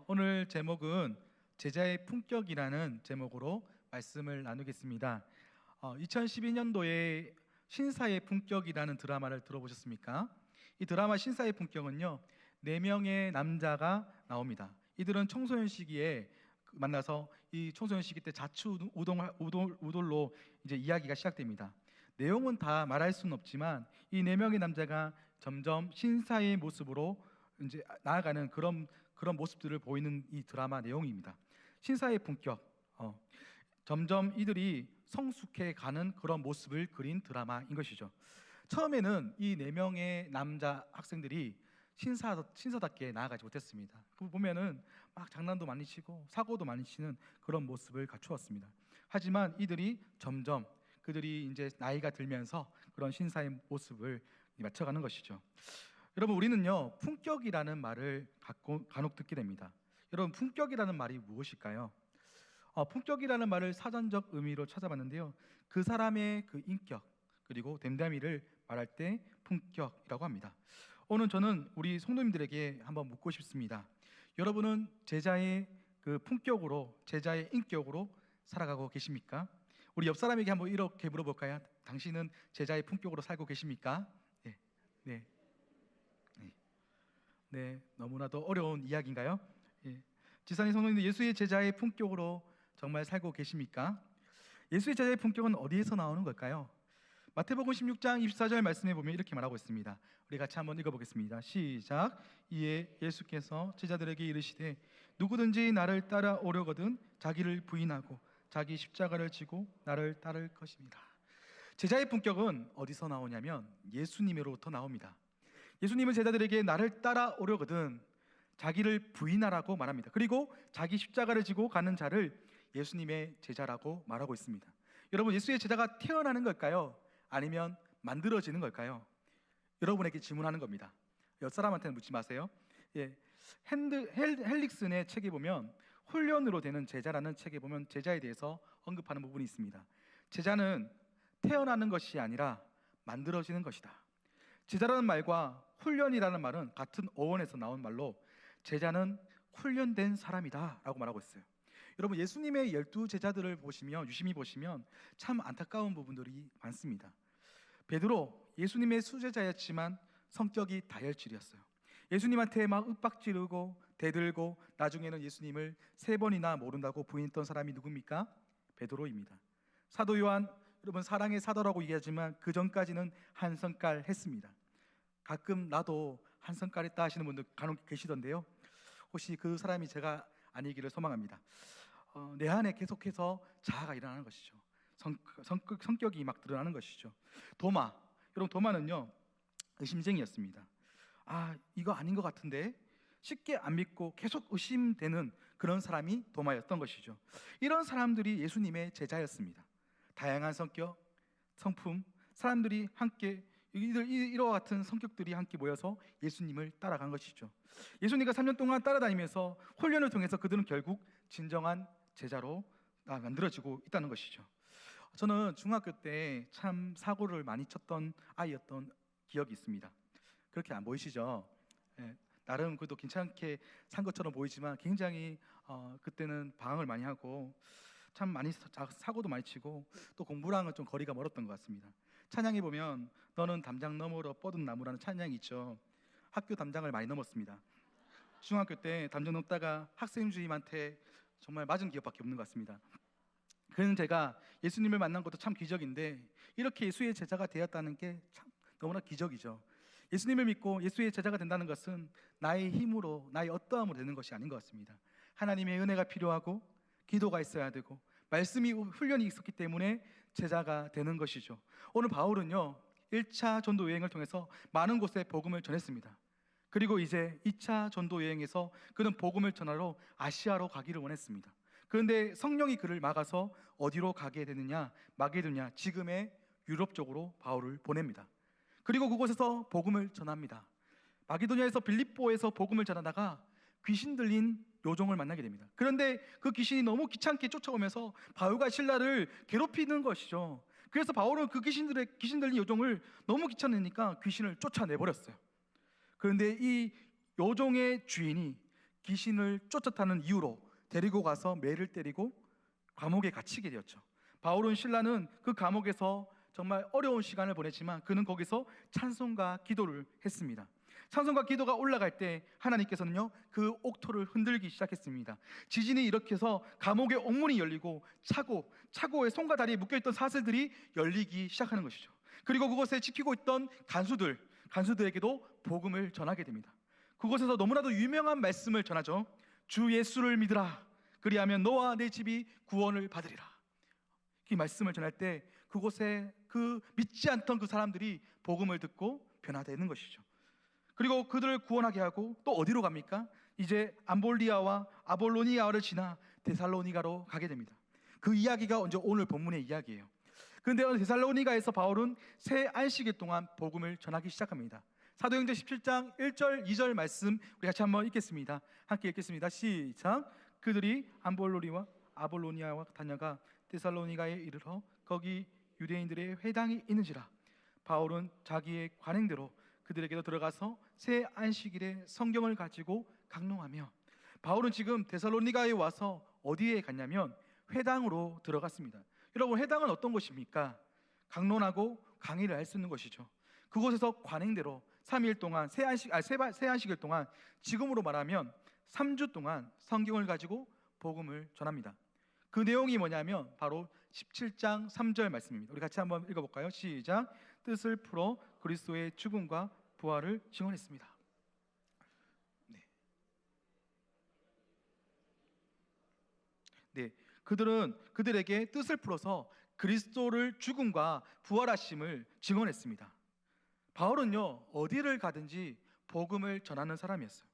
오늘 제목은 제자의 품격이라는 제목으로 말씀을 나누겠습니다. 2012년도에 신사의 품격이라는 드라마를 들어보셨습니까? 이 드라마 신사의 품격은요, 4명의 남자가 나옵니다. 이들은 청소년 시기에 만나서 이 청소년 시기 때 자취우돌로 이제 이야기가 시작됩니다. 내용은 다 말할 수는 없지만 이 4명의 남자가 점점 신사의 모습으로 이제 나아가는 그런 모습들을 보이는 이 드라마 내용입니다. 신사의 품격, 점점 이들이 성숙해 가는 그런 모습을 그린 드라마인 것이죠. 처음에는 이 4명의 남자 학생들이 신사답게 나아가지 못했습니다. 그 보면은 막 장난도 많이 치고 사고도 많이 치는 그런 모습을 갖추었습니다. 하지만 이들이 점점 그들이 이제 나이가 들면서 그런 신사의 모습을 맞춰가는 것이죠. 여러분, 우리는요, 품격이라는 말을 간혹 듣게 됩니다. 여러분, 품격이라는 말이 무엇일까요? 품격이라는 말을 사전적 의미로 찾아봤는데요, 그 사람의 그 인격 그리고 됨됨이를 말할 때 품격이라고 합니다. 오늘 저는 우리 성도님들에게 한번 묻고 싶습니다. 여러분은 제자의 그 품격으로, 제자의 인격으로 살아가고 계십니까? 우리 옆 사람에게 한번 이렇게 물어볼까요? 당신은 제자의 품격으로 살고 계십니까? 네. 네, 너무나도 어려운 이야기인가요? 지상의 성도님들, 예수의 제자의 품격으로 정말 살고 계십니까? 예수의 제자의 품격은 어디에서 나오는 걸까요? 마태복음 16장 24절 말씀에 보면 이렇게 말하고 있습니다. 우리 같이 한번 읽어보겠습니다. 시작. 이에 예수께서 제자들에게 이르시되 누구든지 나를 따라오려거든 자기를 부인하고 자기 십자가를 지고 나를 따를 것입니다. 제자의 품격은 어디서 나오냐면 예수님으로부터 나옵니다. 예수님은 제자들에게 나를 따라오려거든 자기를 부인하라고 말합니다. 그리고 자기 십자가를 지고 가는 자를 예수님의 제자라고 말하고 있습니다. 여러분, 예수의 제자가 태어나는 걸까요? 아니면 만들어지는 걸까요? 여러분에게 질문하는 겁니다. 옆 사람한테는 묻지 마세요. 헬릭슨의 책에 보면 훈련으로 되는 제자라는 책에 보면 제자에 대해서 언급하는 부분이 있습니다. 제자는 태어나는 것이 아니라 만들어지는 것이다. 제자라는 말과 훈련이라는 말은 같은 어원에서 나온 말로 제자는 훈련된 사람이다 라고 말하고 있어요. 여러분, 예수님의 12제자들을 보시면, 유심히 보시면 참 안타까운 부분들이 많습니다. 베드로, 예수님의 수제자였지만 성격이 다혈질이었어요. 예수님한테 막 윽박지르고 대들고 나중에는 예수님을 3번이나 모른다고 부인했던 사람이 누굽니까? 베드로입니다. 사도 요한, 여러분 사랑의 사도라고 얘기하지만 그 전까지는 한 성깔 했습니다. 가끔 나도 한 성깔 했다 하시는 분들 간혹 계시던데요, 혹시 그 사람이 제가 아니기를 소망합니다. 내 안에 계속해서 자아가 일어나는 것이죠. 성격이 막 드러나는 것이죠. 여러분 도마는요, 의심쟁이였습니다. 이거 아닌 것 같은데 쉽게 안 믿고 계속 의심되는 그런 사람이 도마였던 것이죠. 이런 사람들이 예수님의 제자였습니다. 다양한 성격, 성품, 사람들이 함께 이와 같은 성격들이 함께 모여서 예수님을 따라간 것이죠. 예수님과 3년 동안 따라다니면서 훈련을 통해서 그들은 결국 진정한 제자로 만들어지고 있다는 것이죠. 저는 중학교 때 참 사고를 많이 쳤던 아이였던 기억이 있습니다. 그렇게 안 보이시죠? 나름 그래도 괜찮게 산 것처럼 보이지만 굉장히 그때는 방황을 많이 하고 참 많이 사고도 많이 치고 또 공부랑은 좀 거리가 멀었던 것 같습니다. 찬양에 보면 너는 담장 너머로 뻗은 나무라는 찬양이 있죠. 학교 담장을 많이 넘었습니다. 중학교 때 담장 넘다가 학생 주임한테 정말 맞은 기억밖에 없는 것 같습니다. 그는 제가 예수님을 만난 것도 참 기적인데 이렇게 예수의 제자가 되었다는 게 참 너무나 기적이죠. 예수님을 믿고 예수의 제자가 된다는 것은 나의 힘으로, 나의 어떠함으로 되는 것이 아닌 것 같습니다. 하나님의 은혜가 필요하고 기도가 있어야 되고 말씀이 훈련이 있었기 때문에 제자가 되는 것이죠. 오늘 바울은요, 1차 전도 여행을 통해서 많은 곳에 복음을 전했습니다. 그리고 이제 2차 전도 여행에서 그는 복음을 전하러 아시아로 가기를 원했습니다. 그런데 성령이 그를 막아서 어디로 가게 되느냐, 마게도냐, 지금의 유럽 쪽으로 바울을 보냅니다. 그리고 그곳에서 복음을 전합니다. 마게도냐에서 빌립보에서 복음을 전하다가 귀신 들린 요종을 만나게 됩니다. 그런데 그 귀신이 너무 귀찮게 쫓아오면서 바울과 실라를 괴롭히는 것이죠. 그래서 바울은 그 귀신 들린 요종을 너무 귀찮으니까 귀신을 쫓아내버렸어요. 그런데 이 요종의 주인이 귀신을 쫓았다는 이유로 데리고 가서 매를 때리고 감옥에 갇히게 되었죠. 바울은 신라는 그 감옥에서 정말 어려운 시간을 보냈지만 그는 거기서 찬송과 기도를 했습니다. 찬송과 기도가 올라갈 때 하나님께서는요 그 옥토를 흔들기 시작했습니다. 지진이 일으켜서 감옥의 옥문이 열리고 차고에 손과 다리에 묶여있던 사슬들이 열리기 시작하는 것이죠. 그리고 그곳에 지키고 있던 간수들에게도 복음을 전하게 됩니다. 그곳에서 너무나도 유명한 말씀을 전하죠. 주 예수를 믿으라. 그리하면 너와 내 집이 구원을 받으리라. 이 말씀을 전할 때 그곳에 그 믿지 않던 그 사람들이 복음을 듣고 변화되는 것이죠. 그리고 그들을 구원하게 하고 또 어디로 갑니까? 이제 암볼리아와 아볼로니아를 지나 데살로니가로 가게 됩니다. 그 이야기가 오늘 본문의 이야기예요. 그런데 데살로니가에서 바울은 새 안식일 동안 복음을 전하기 시작합니다. 사도행전 17장 1절 2절 말씀 우리 같이 한번 읽겠습니다. 함께 읽겠습니다. 시작. 그들이 암볼로니와 아볼로니아와 다녀가 데살로니가에 이르러 거기 유대인들의 회당이 있는지라. 바울은 자기의 관행대로 그들에게도 들어가서 새 안식일에 성경을 가지고 강론하며, 바울은 지금 데살로니가에 와서 어디에 갔냐면 회당으로 들어갔습니다. 여러분, 회당은 어떤 곳입니까? 강론하고 강의를 할 수 있는 것이죠. 그곳에서 관행대로 3일 동안 새 안식일 동안, 지금으로 말하면 3주 동안 성경을 가지고 복음을 전합니다. 그 내용이 뭐냐면 바로 17장 3절 말씀입니다. 우리 같이 한번 읽어볼까요? 시작. 뜻을 풀어 그리스도의 죽음과 부활을 증언했습니다. 네, 그들에게 뜻을 풀어서 그리스도를 죽음과 부활하심을 증언했습니다. 바울은요 어디를 가든지 복음을 전하는 사람이었어요.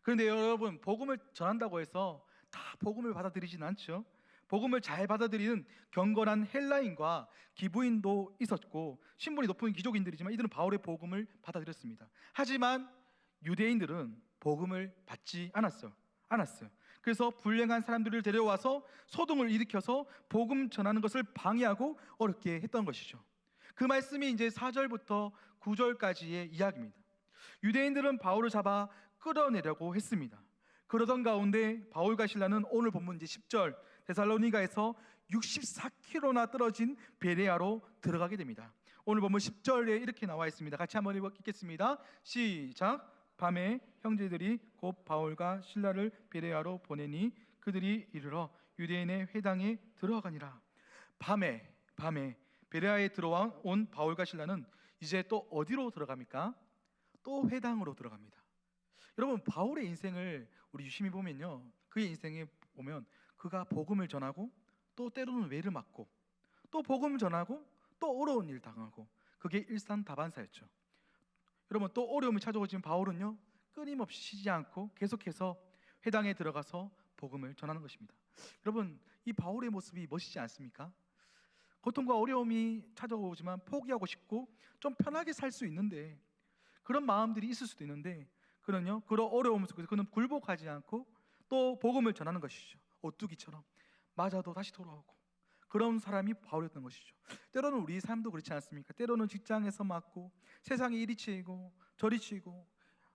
그런데 여러분, 복음을 전한다고 해서 다 복음을 받아들이진 않죠. 복음을 잘 받아들이는 경건한 헬라인과 기부인도 있었고 신분이 높은 귀족인들이지만 이들은 바울의 복음을 받아들였습니다. 하지만 유대인들은 복음을 받지 않았어요. 그래서 불량한 사람들을 데려와서 소동을 일으켜서 복음 전하는 것을 방해하고 어렵게 했던 것이죠. 그 말씀이 이제 4절부터 9절까지의 이야기입니다. 유대인들은 바울을 잡아 끌어내려고 했습니다. 그러던 가운데 바울과 실라는 오늘 본문 이제 10절 데살로니가에서 64km나 떨어진 베레아로 들어가게 됩니다. 오늘 본문 10절에 이렇게 나와 있습니다. 같이 한번 읽겠습니다. 시작. 밤에 형제들이 곧 바울과 실라를 베레아로 보내니 그들이 이르러 유대인의 회당에 들어가니라. 밤에 베레아에 들어온 바울과 실라는 이제 또 어디로 들어갑니까? 또 회당으로 들어갑니다. 여러분, 바울의 인생을 우리 유심히 보면요, 그의 인생에 보면 그가 복음을 전하고 또 때로는 외를 맞고 또 복음을 전하고 또 어려운 일 당하고, 그게 일산다반사였죠. 여러분, 또 어려움이 찾아오지만 바울은요 끊임없이 쉬지 않고 계속해서 회당에 들어가서 복음을 전하는 것입니다. 여러분, 이 바울의 모습이 멋있지 않습니까? 고통과 어려움이 찾아오지만 포기하고 싶고 좀 편하게 살 수 있는데, 그런 마음들이 있을 수도 있는데 그런요 그런 어려움 속에서 그는 굴복하지 않고 또 복음을 전하는 것이죠. 오뚜기처럼 맞아도 다시 돌아오고, 그런 사람이 바울이었던 것이죠. 때로는 우리 삶도 그렇지 않습니까? 때로는 직장에서 맞고 세상에 이리 치이고 저리 치이고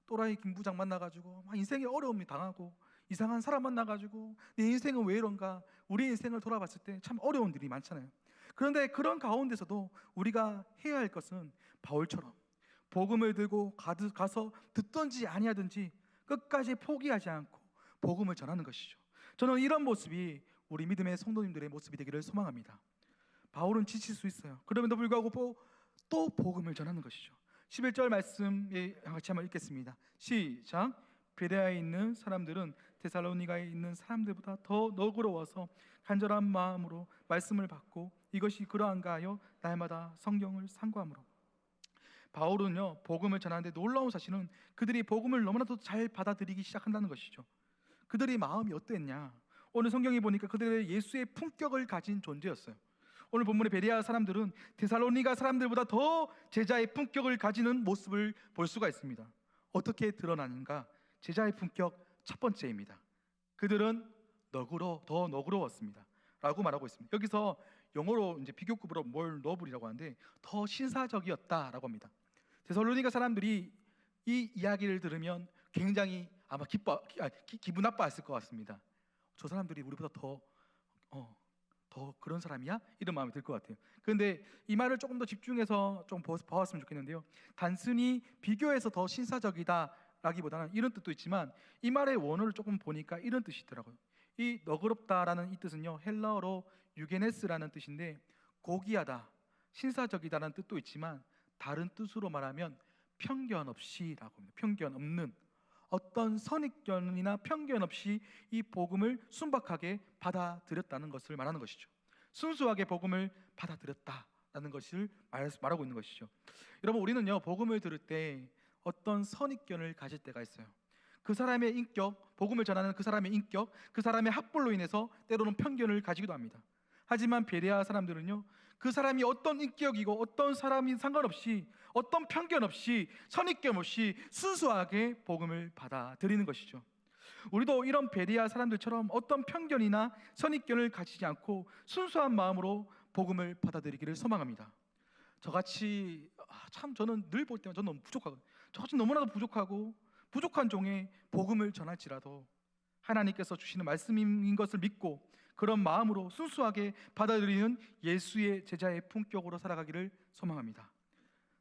또라이 김부장 만나가지고 막 인생에 어려움이 당하고 이상한 사람 만나가지고 내 인생은 왜 이런가, 우리 인생을 돌아봤을 때 참 어려운 일이 많잖아요. 그런데 그런 가운데서도 우리가 해야 할 것은 바울처럼 복음을 들고 가서 듣든지 아니하든지 끝까지 포기하지 않고 복음을 전하는 것이죠. 저는 이런 모습이 우리 믿음의 성도님들의 모습이 되기를 소망합니다. 바울은 지칠 수 있어요. 그럼에도 불구하고 또 복음을 전하는 것이죠. 11절 말씀 같이 한번 읽겠습니다. 시작. 베레아에 있는 사람들은 데살로니가에 있는 사람들보다 더 너그러워서 간절한 마음으로 말씀을 받고 이것이 그러한가 하여 날마다 성경을 상고하므로. 바울은요 복음을 전하는데 놀라운 사실은 그들이 복음을 너무나도 잘 받아들이기 시작한다는 것이죠. 그들의 마음이 어땠냐? 오늘 성경에 보니까 그들의 예수의 품격을 가진 존재였어요. 오늘 본문의 베레아 사람들은 데살로니가 사람들보다 더 제자의 품격을 가지는 모습을 볼 수가 있습니다. 어떻게 드러나는가? 제자의 품격 첫 번째입니다. 그들은 더 너그러웠습니다 라고 말하고 있습니다. 여기서 영어로 이제 비교급으로 more noble이라고 하는데 더 신사적이었다라고 합니다. 데살로니가 사람들이 이 이야기를 들으면 굉장히 아마 기분 나빠했을 것 같습니다. 저 사람들이 우리보다 더 그런 사람이야? 이런 마음이 들 것 같아요. 그런데 이 말을 조금 더 집중해서 좀 봐왔으면 좋겠는데요. 단순히 비교해서 더 신사적이다라기보다는 이런 뜻도 있지만 이 말의 원어를 조금 보니까 이런 뜻이 있더라고요. 이 너그럽다라는 이 뜻은요, 헬라어로 유게네스라는 뜻인데 고귀하다, 신사적이다라는 뜻도 있지만 다른 뜻으로 말하면 편견 없이라고 합니다. 편견 없는, 어떤 선입견이나 편견 없이 이 복음을 순박하게 받아들였다는 것을 말하는 것이죠. 순수하게 복음을 받아들였다라는 것을 말하고 있는 것이죠. 여러분, 우리는요, 복음을 들을 때 어떤 선입견을 가질 때가 있어요. 그 사람의 인격, 복음을 전하는 그 사람의 인격, 그 사람의 학벌로 인해서 때로는 편견을 가지기도 합니다. 하지만 베레아 사람들은요, 그 사람이 어떤 인격이고 어떤 사람인 상관없이, 어떤 편견 없이, 선입견 없이 순수하게 복음을 받아들이는 것이죠. 우리도 이런 베레아 사람들처럼 어떤 편견이나 선입견을 가지지 않고 순수한 마음으로 복음을 받아들이기를 소망합니다. 저같이 참 저는 늘 볼 때마다 저는 너무 부족하거든요. 저같이 너무나도 부족한 종에 복음을 전할지라도 하나님께서 주시는 말씀인 것을 믿고 그런 마음으로 순수하게 받아들이는 예수의 제자의 품격으로 살아가기를 소망합니다.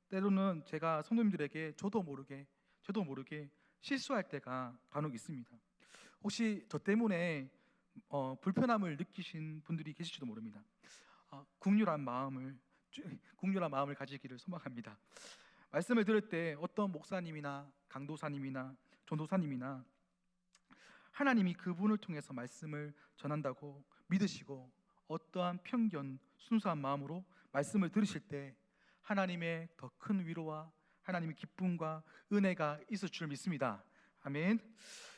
때로는 제가 성도님들에게 저도 모르게 실수할 때가 간혹 있습니다. 혹시 저 때문에 불편함을 느끼신 분들이 계실지도 모릅니다. 국률한 마음을 가지기를 소망합니다. 말씀을 들을 때 어떤 목사님이나 강도사님이나 전도사님이나 하나님이 그분을 통해서 말씀을 전한다고 믿으시고 어떠한 편견, 순수한 마음으로 말씀을 들으실 때 하나님의 더 큰 위로와 하나님의 기쁨과 은혜가 있을 줄 믿습니다. 아멘.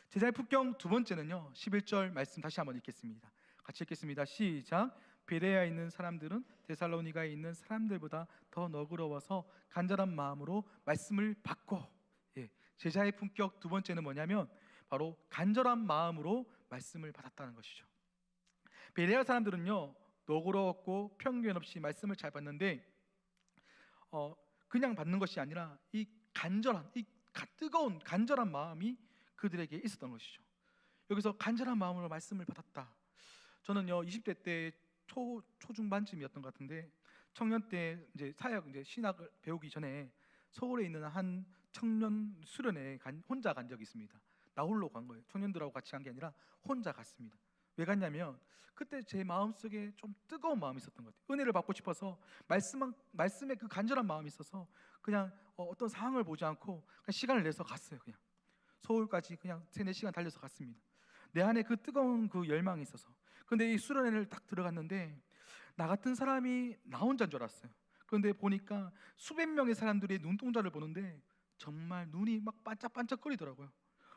제자의 품격 두 번째는요, 11절 말씀 다시 한번 읽겠습니다. 같이 읽겠습니다. 시작. 베레아에 있는 사람들은 데살로니가에 있는 사람들보다 더 너그러워서 간절한 마음으로 말씀을 받고, 제자의 품격 두 번째는 뭐냐면 바로 간절한 마음으로 말씀을 받았다는 것이죠. 베레아 사람들은요, 너그러웠고 편견 없이 말씀을 잘 받는데 그냥 받는 것이 아니라 이 뜨거운 간절한 마음이 그들에게 있었던 것이죠. 여기서 간절한 마음으로 말씀을 받았다. 저는요, 20대 때 초중반쯤이었던 것 같은데 청년 때 이제 신학을 배우기 전에 서울에 있는 한 청년 수련회에 혼자 간 적이 있습니다. 나 홀로 간 거예요. 청년들하고 같이 간 게 아니라 혼자 갔습니다. 왜 갔냐면 그때 제 마음속에 좀 뜨거운 마음이 있었던 것 같아요. 은혜를 받고 싶어서 말씀에 그 간절한 마음이 있어서 그냥 어떤 상황을 보지 않고 그냥 시간을 내서 갔어요. 그냥 서울까지 그냥 3-4시간 달려서 갔습니다. 내 안에 그 뜨거운 그 열망이 있어서. 근데 이 수련회를 딱 들어갔는데 나 같은 사람이 나 혼자인 줄 알았어요. 그런데 보니까 수백 명의 사람들이 눈동자를 보는데 정말 눈이 막 반짝반짝거리더라고요.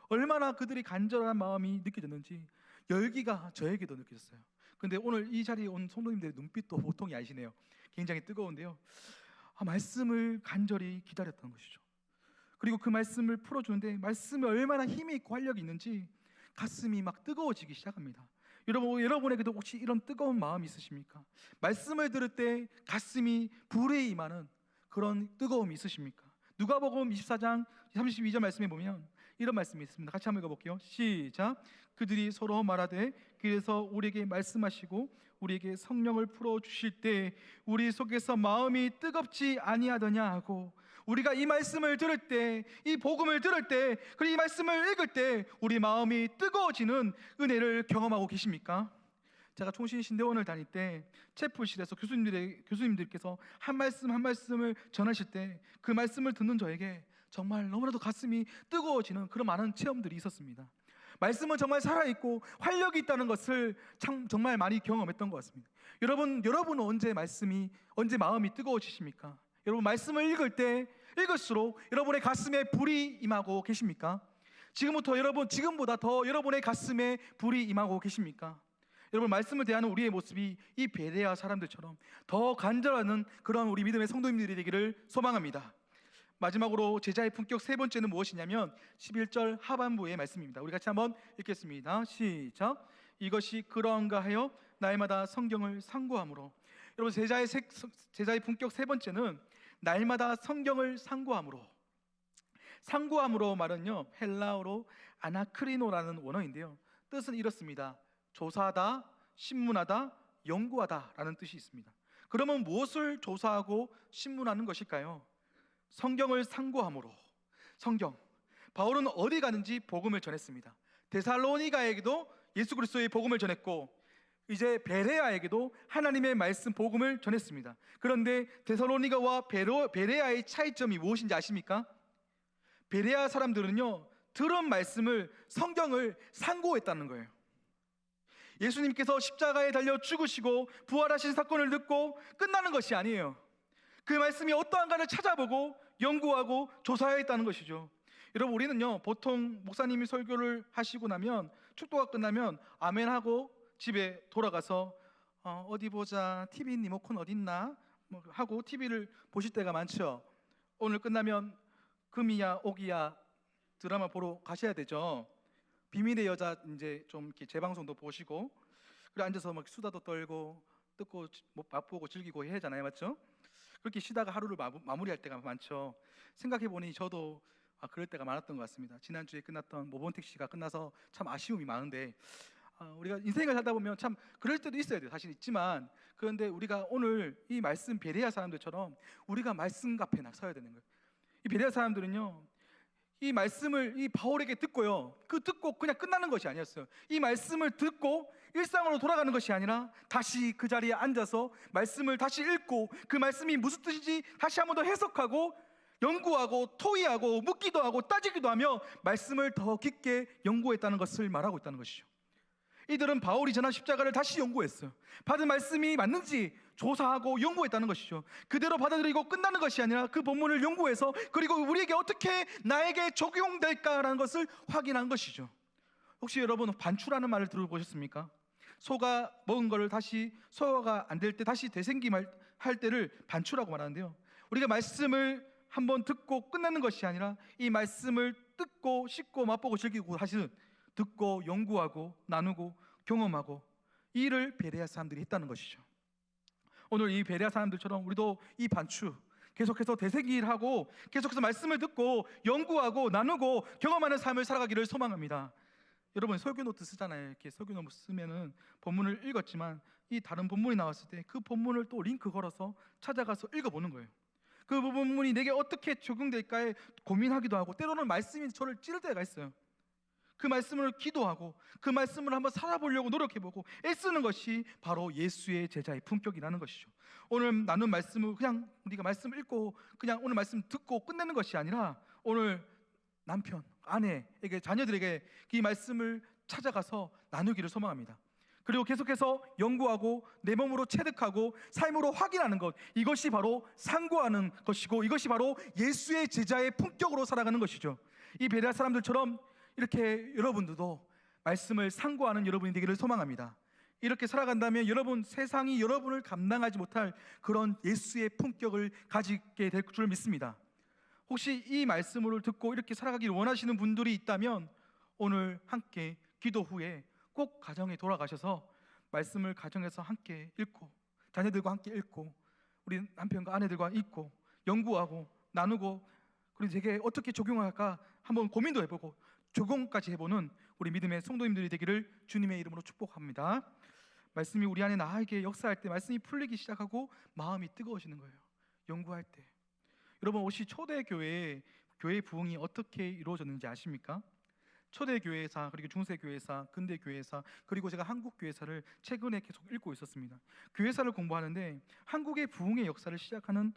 얼마나 그들이 간절한 마음이 느껴졌는지 열기가 저에게도 느껴졌어요. 근데 오늘 이 자리에 온 성도님들의 눈빛도 보통이 아니시네요. 굉장히 뜨거운데요, 말씀을 간절히 기다렸던 것이죠. 그리고 그 말씀을 풀어주는데 말씀에 얼마나 힘이 있고 활력이 있는지 가슴이 막 뜨거워지기 시작합니다. 여러분에게도 혹시 이런 뜨거운 마음이 있으십니까? 말씀을 들을 때 가슴이 불에 임하는 그런 뜨거움이 있으십니까? 누가복음 24장 32절 말씀에 보면 이런 말씀이 있습니다. 같이 한번 읽어볼게요. 시작. 그들이 서로 말하되 그래서 우리에게 말씀하시고 우리에게 성령을 풀어주실 때 우리 속에서 마음이 뜨겁지 아니하더냐 하고, 우리가 이 말씀을 들을 때, 이 복음을 들을 때, 그리고 이 말씀을 읽을 때 우리 마음이 뜨거워지는 은혜를 경험하고 계십니까? 제가 총신신대원을 다닐 때 채플실에서 교수님들께서 한 말씀 한 말씀을 전하실 때 그 말씀을 듣는 저에게 정말 너무나도 가슴이 뜨거워지는 그런 많은 체험들이 있었습니다. 말씀은 정말 살아있고 활력이 있다는 것을 정말 많이 경험했던 것 같습니다. 여러분은 언제 마음이 뜨거워지십니까? 여러분 말씀을 읽을 때 읽을수록 여러분의 가슴에 불이 임하고 계십니까? 지금보다 더 여러분의 가슴에 불이 임하고 계십니까? 여러분 말씀을 대하는 우리의 모습이 이 베레아 사람들처럼 더 간절하는 그런 우리 믿음의 성도님들이 되기를 소망합니다. 마지막으로 제자의 품격 세 번째는 무엇이냐면 11절 하반부의 말씀입니다. 우리 같이 한번 읽겠습니다. 시작. 이것이 그러한가 하여 날마다 성경을 상고함으로. 여러분 제자의 품격 세 번째는 날마다 성경을 상고함으로. 상고함으로 말은요, 헬라어로 아나크리노라는 원어인데요, 뜻은 이렇습니다. 조사하다, 신문하다, 연구하다라는 뜻이 있습니다. 그러면 무엇을 조사하고 신문하는 것일까요? 성경을 상고함으로. 성경, 바울은 어디 가는지 복음을 전했습니다. 데살로니가에게도 예수 그리스도의 복음을 전했고, 이제 베레아에게도 하나님의 말씀 복음을 전했습니다. 그런데 데살로니가와 베레아의 차이점이 무엇인지 아십니까? 베레아 사람들은요, 들은 말씀을, 성경을 상고했다는 거예요. 예수님께서 십자가에 달려 죽으시고 부활하신 사건을 듣고 끝나는 것이 아니에요. 그 말씀이 어떠한가를 찾아보고 연구하고 조사했다는 것이죠. 여러분, 우리는요, 보통 목사님이 설교를 하시고 나면, 축도가 끝나면 아멘하고 집에 돌아가서 어디 보자, TV 리모컨 어딨나 하고 TV를 보실 때가 많죠. 오늘 끝나면 금이야 옥이야 드라마 보러 가셔야 되죠. 비밀의 여자 이제 좀 이렇게 재방송도 보시고, 그래 앉아서 막 수다도 떨고 뜯고 맛보고 즐기고 해야 하잖아요, 맞죠? 그렇게 쉬다가 하루를 마무리할 때가 많죠. 생각해 보니 저도 그럴 때가 많았던 것 같습니다. 지난주에 끝났던 모본택시가 끝나서 참 아쉬움이 많은데, 우리가 인생을 살다 보면 참 그럴 때도 있어야 돼요. 사실 있지만, 그런데 우리가 오늘 이 말씀 베레아 사람들처럼 우리가 말씀 앞에 서야 되는 거예요. 이 베레아 사람들은요, 이 말씀을 이 바울에게 듣고요, 그 듣고 그냥 끝나는 것이 아니었어요. 이 말씀을 듣고 일상으로 돌아가는 것이 아니라 다시 그 자리에 앉아서 말씀을 다시 읽고, 그 말씀이 무슨 뜻인지 다시 한 번 더 해석하고 연구하고 토의하고 묻기도 하고 따지기도 하며 말씀을 더 깊게 연구했다는 것을 말하고 있다는 것이죠. 이들은 바울이 전한 십자가를 다시 연구했어요. 받은 말씀이 맞는지 조사하고 연구했다는 것이죠. 그대로 받아들이고 끝나는 것이 아니라 그 본문을 연구해서, 그리고 우리에게 어떻게 나에게 적용될까라는 것을 확인한 것이죠. 혹시 여러분 반추라는 말을 들어보셨습니까? 소가 먹은 것을 다시 소화가 안 될 때 다시 되새김할 때를 반추라고 말하는데요, 우리가 말씀을 한번 듣고 끝내는 것이 아니라 이 말씀을 듣고 씹고 맛보고 즐기고 다시 듣고 연구하고 나누고 경험하고, 이 일을 베레아 사람들이 했다는 것이죠. 오늘 이 베레아 사람들처럼 우리도 이 반추 계속해서 되새기하고 계속해서 말씀을 듣고 연구하고 나누고 경험하는 삶을 살아가기를 소망합니다. 여러분 설교 노트 쓰잖아요. 이렇게 설교 노트 쓰면은 본문을 읽었지만 이 다른 본문이 나왔을 때 그 본문을 또 링크 걸어서 찾아가서 읽어보는 거예요. 그 본문이 내게 어떻게 적용될까에 고민하기도 하고, 때로는 말씀이 저를 찌를 때가 있어요. 그 말씀을 기도하고 그 말씀을 한번 살아보려고 노력해보고 애쓰는 것이 바로 예수의 제자의 품격이라는 것이죠. 오늘 나눈 말씀을 그냥 우리가 말씀 읽고 그냥 오늘 말씀 듣고 끝내는 것이 아니라, 오늘 남편, 아내에게, 자녀들에게 이 말씀을 찾아가서 나누기를 소망합니다. 그리고 계속해서 연구하고 내 몸으로 체득하고 삶으로 확인하는 것, 이것이 바로 상고하는 것이고, 이것이 바로 예수의 제자의 품격으로 살아가는 것이죠. 이 베레아 사람들처럼 이렇게 여러분들도 말씀을 상고하는 여러분이 되기를 소망합니다. 이렇게 살아간다면 여러분, 세상이 여러분을 감당하지 못할 그런 예수의 품격을 가지게 될 줄 믿습니다. 혹시 이 말씀을 듣고 이렇게 살아가기를 원하시는 분들이 있다면, 오늘 함께 기도 후에 꼭 가정에 돌아가셔서 말씀을 가정에서 함께 읽고, 자녀들과 함께 읽고, 우리 남편과 아내들과 읽고 연구하고 나누고, 그리고 제게 어떻게 적용할까 한번 고민도 해보고 적용까지 해보는 우리 믿음의 성도님들이 되기를 주님의 이름으로 축복합니다. 말씀이 우리 안에 나에게 역사할 때 말씀이 풀리기 시작하고 마음이 뜨거워지는 거예요. 연구할 때. 여러분, 혹시 초대교회의 교회 부흥이 어떻게 이루어졌는지 아십니까? 초대교회사, 그리고 중세교회사, 근대교회사, 그리고 제가 한국교회사를 최근에 계속 읽고 있었습니다. 교회사를 공부하는데 한국의 부흥의 역사를 시작하는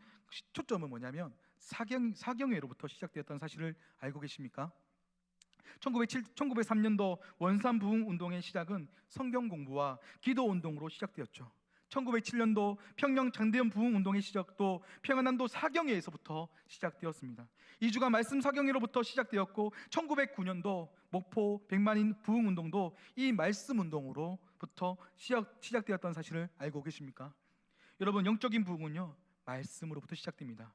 초점은 뭐냐면 사경회로부터 시작되었던 사실을 알고 계십니까? 1903년도 원산 부흥 운동의 시작은 성경 공부와 기도 운동으로 시작되었죠. 1907년도 평양 장대현 부흥 운동의 시작도 평안남도 사경회에서부터 시작되었습니다. 이주가 말씀 사경회로부터 시작되었고, 1909년도 목포 백만인 부흥 운동도 이 말씀 운동으로부터 시작되었던 사실을 알고 계십니까? 여러분, 영적인 부흥은요 말씀으로부터 시작됩니다.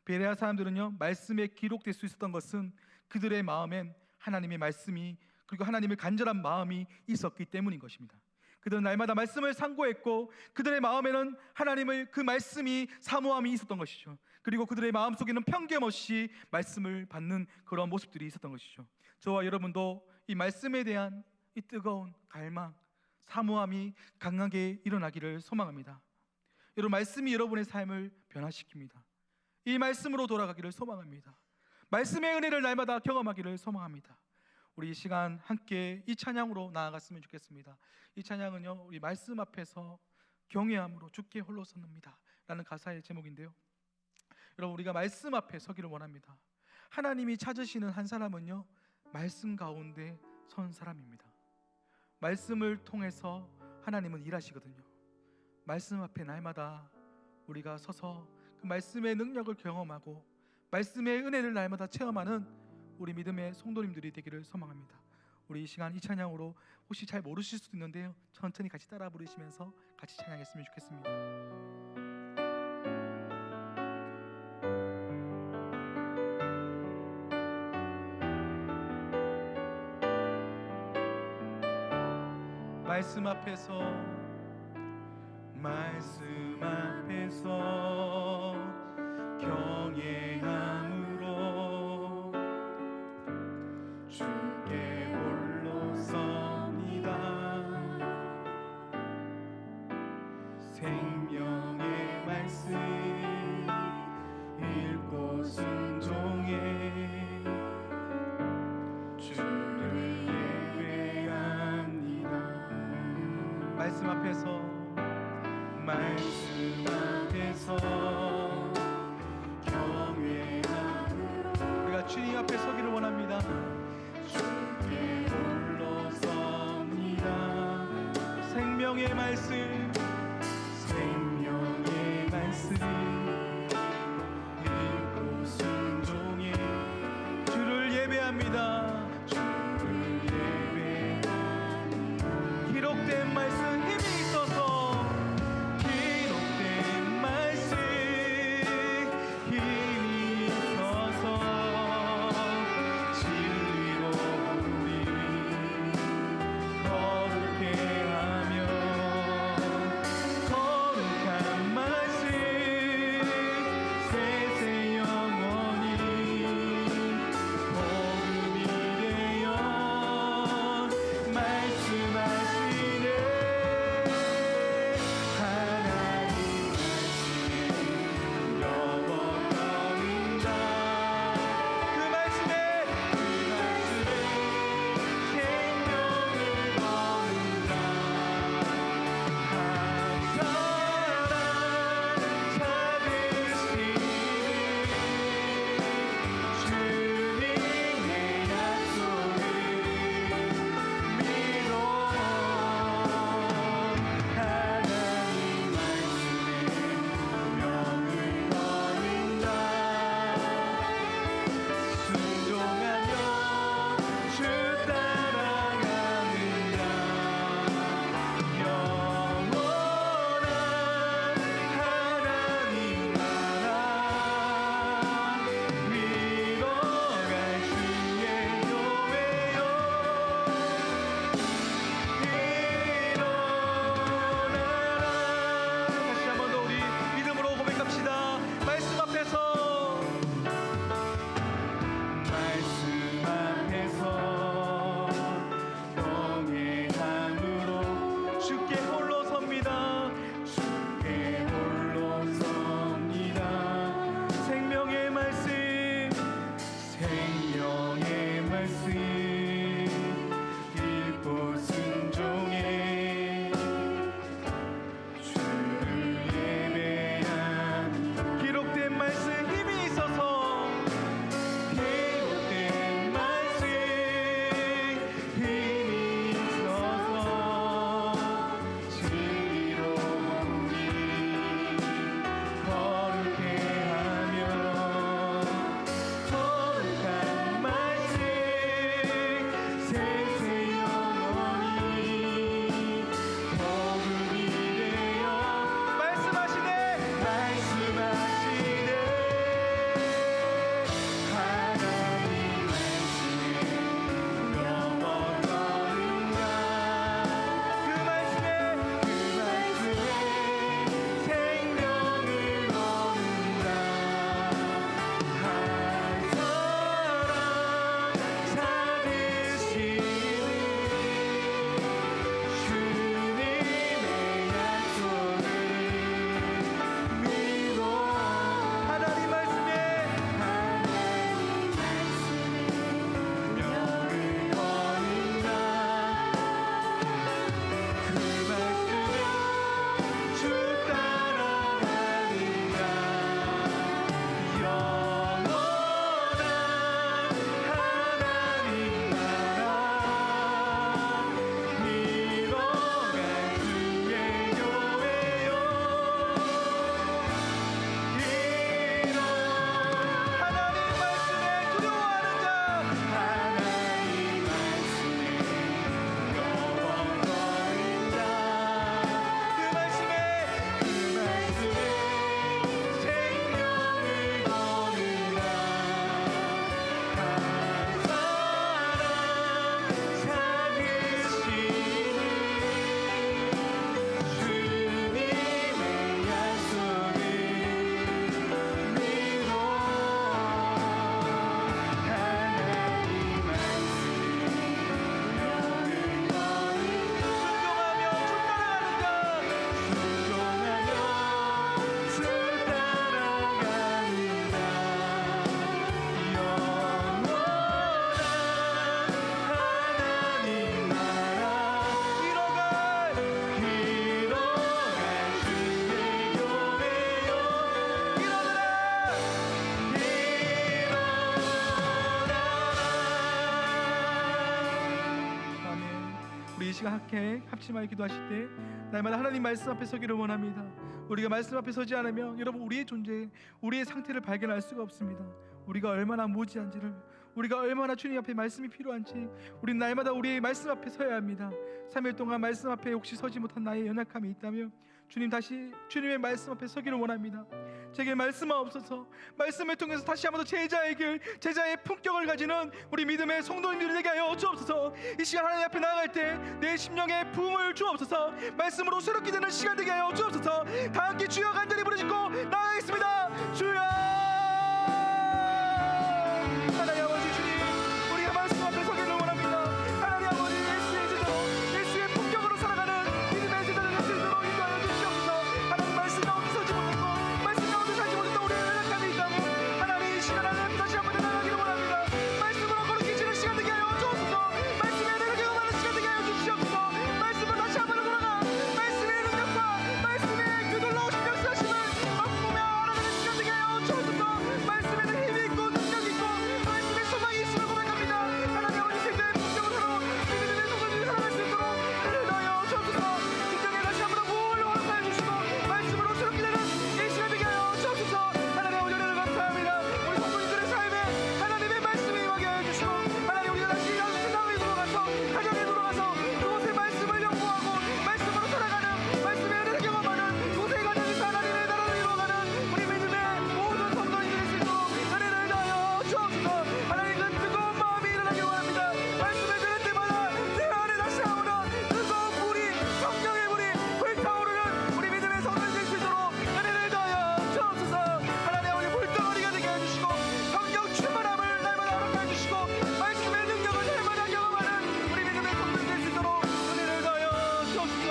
베레아 사람들은요 말씀에 기록될 수 있었던 것은 그들의 마음엔 하나님의 말씀이, 그리고 하나님의 간절한 마음이 있었기 때문인 것입니다. 그들은 날마다 말씀을 상고했고 그들의 마음에는 하나님의 그 말씀이 사모함이 있었던 것이죠. 그리고 그들의 마음속에는 편견 없이 말씀을 받는 그런 모습들이 있었던 것이죠. 저와 여러분도 이 말씀에 대한 이 뜨거운 갈망, 사모함이 강하게 일어나기를 소망합니다. 여러분, 말씀이 여러분의 삶을 변화시킵니다. 이 말씀으로 돌아가기를 소망합니다. 말씀의 은혜를 날마다 경험하기를 소망합니다. 우리 이 시간 함께 이 찬양으로 나아갔으면 좋겠습니다. 이 찬양은요, 우리 말씀 앞에서 경외함으로 주께 홀로 섰습니다 라는 가사의 제목인데요, 여러분, 우리가 말씀 앞에 서기를 원합니다. 하나님이 찾으시는 한 사람은요, 말씀 가운데 선 사람입니다. 말씀을 통해서 하나님은 일하시거든요. 말씀 앞에 날마다 우리가 서서 그 말씀의 능력을 경험하고 말씀의 은혜를 날마다 체험하는 우리 믿음의 성도님들이 되기를 소망합니다. 우리 이 시간 이 찬양으로 혹시 잘 모르실 수도 있는데요, 천천히 같이 따라 부르시면서 같이 찬양했으면 좋겠습니다. 말씀 앞에서 경외함으로 주께 홀로 섭니다. 생명의 말씀 읽고 순종해 주를 예배합니다. 말씀 앞에서 경외함으로 우리가 주님 앞에 서기를 원합니다. 주께 홀로 섭니다. 생명의 말씀 읽고 순종해 주를 예배합니다. 주를 예배합니다. 기록된 말씀 힘이 있어서 시간 함께 합심하여 기도하실 때 날마다 하나님 말씀 앞에 서기를 원합니다. 우리가 말씀 앞에 서지 않으면 여러분 우리의 존재, 우리의 상태를 발견할 수가 없습니다. 우리가 얼마나 무지한지를, 우리가 얼마나 주님 앞에 말씀이 필요한지 우리는 날마다 우리의 말씀 앞에 서야 합니다. 3일 동안 말씀 앞에 혹시 서지 못한 나의 연약함이 있다면 주님 다시 주님의 말씀 앞에 서기를 원합니다. 제게 말씀하옵소서. 말씀을 통해서 다시 한번 더 제자의 길, 제자의 품격을 가지는 우리 믿음의 성도님들이 되게 하여 주옵소서. 이 시간 하나님 앞에 나아갈 때 내 심령에 부음을 주옵소서. 말씀으로 새롭게 되는 시간 되게 하여 주옵소서. 다 함께 주여 간절히 부르짖고 나아가겠습니다. 주여. 하나님 아버지 주님, 우리가 말씀 앞에 서기를 원합니다. 하나님 아버지 예수의 제자로, 예수의 품격으로 살아가는 믿음의 제자를 예수로 인도하여 주시옵소서. 하나님 말씀 가운데 서지 못했고 말씀 가운데 살지 못했던 우리의 연약함이 있다면 하나님 이 시간 안에 다시 한번 나아가기를 원합니다. 말씀으로 거룩해지는 시간 되게 하여 주옵소서. 말씀의 은혜를 경험하는 시간 되게 하여 주시옵소서. 말씀으로 다시 한번 돌아가 말씀의 능력과 말씀의 그 놀라우신 역사심을 맛보며 알아가는 시간 되게 하여 주옵소서. 말씀에는 힘이 있고 능력이 있고 말씀의 소망이 있음을 고백합니다. 하나님 아버지 생명의 품격으로 살아 믿음의 소망을 살아갈 수 있도록 은혜를 더하여 주옵소서. 진정에 다시 한번 무엇을 허락하여 주시고 말씀으로 새롭게 되는 이 시간 되게 하여 주옵소서. 하나님 아버지 은혜를 감사합니다. 우리 성도님들의 삶에 하나님의 말씀이 임하게 하여 주시고 하나님 우리가 다시 세상에 돌아가서 가정에 돌아가서 그곳의 말씀을 연구하고 말씀으로 살아가는 말씀의 은혜를 경험하는 그곳의 가정에서 하나님의 나라를 이루어가는 우리 믿음의 모든 성도님들이 될 수 있도록 은혜를 더하여 주옵소서. 하나님 그 뜨거운 마음이 일어나길 원합니다. 말씀을 들을 때마다 내 안에 다시 나오는 뜨거운 불이, 성령의 불이 불타오르는 우리 믿음의 성도님이 될 수 있도록 은혜를 더하여 주옵소서. 하나님 아버지 불덩어리가 되게 해주시고 성령 충만함을 날마다 허락해 주시고 말씀의 능력을 날마다 경험하는 우리 믿음의 성도님이 될 수 있도록 은혜를 더하여 주옵소서.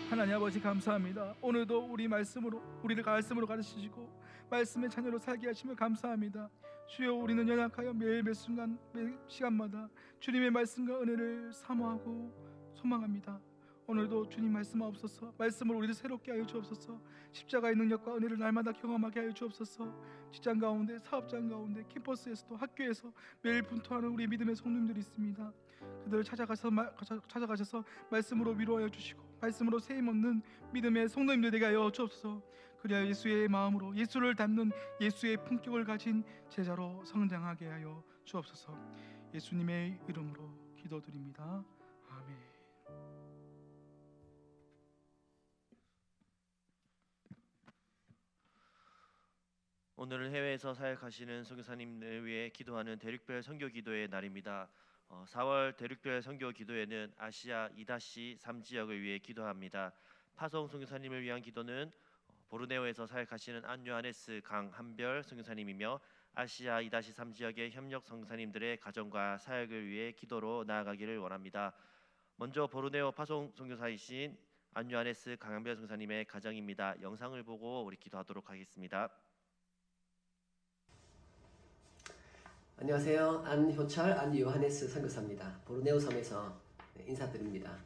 하나님 아버지 감사합니다. 오늘도 우리 말씀으로 우리를 말씀으로 가르치시고 말씀의 자녀로 살게 하시며 감사합니다. 주여 우리는 연약하여 매일 매 순간 매 시간마다 주님의 말씀과 은혜를 사모하고 소망합니다. 오늘도 주님 말씀하옵소서. 말씀으로 우리를 새롭게 하여 주옵소서. 십자가의 능력과 은혜를 날마다 경험하게 하여 주옵소서. 직장 가운데, 사업장 가운데, 캠퍼스에서도 학교에서 매일 분투하는 우리 믿음의 성도님들이 있습니다. 그들을 찾아가셔서 말씀으로 위로하여 주시고 말씀으로 세임 얻는 믿음의 성도님들 되게 하여 주옵소서. 그리하여 예수의 마음으로 예수를 닮는 예수의 품격을 가진 제자로 성장하게 하여 주옵소서. 예수님의 이름으로 기도드립니다. 아멘. 오늘은 해외에서 사역하시는 선교사님을 위해 기도하는 대륙별 선교 기도의 날입니다. 4월 대륙별 선교 기도회는 아시아 2-3 지역을 위해 기도합니다. 파송 선교사님을 위한 기도는 보르네오에서 사역하시는 안요하네스 강한별 선교사님이며 아시아 2-3 지역의 협력 선교사님들의 가정과 사역을 위해 기도로 나아가기를 원합니다. 먼저 보르네오 파송 선교사이신 안요하네스 강한별 선교사님의 가정입니다. 영상을 보고 우리 기도하도록 하겠습니다. 안녕하세요. 안효철, 안요하네스 선교사입니다. 보르네오 섬에서 인사드립니다.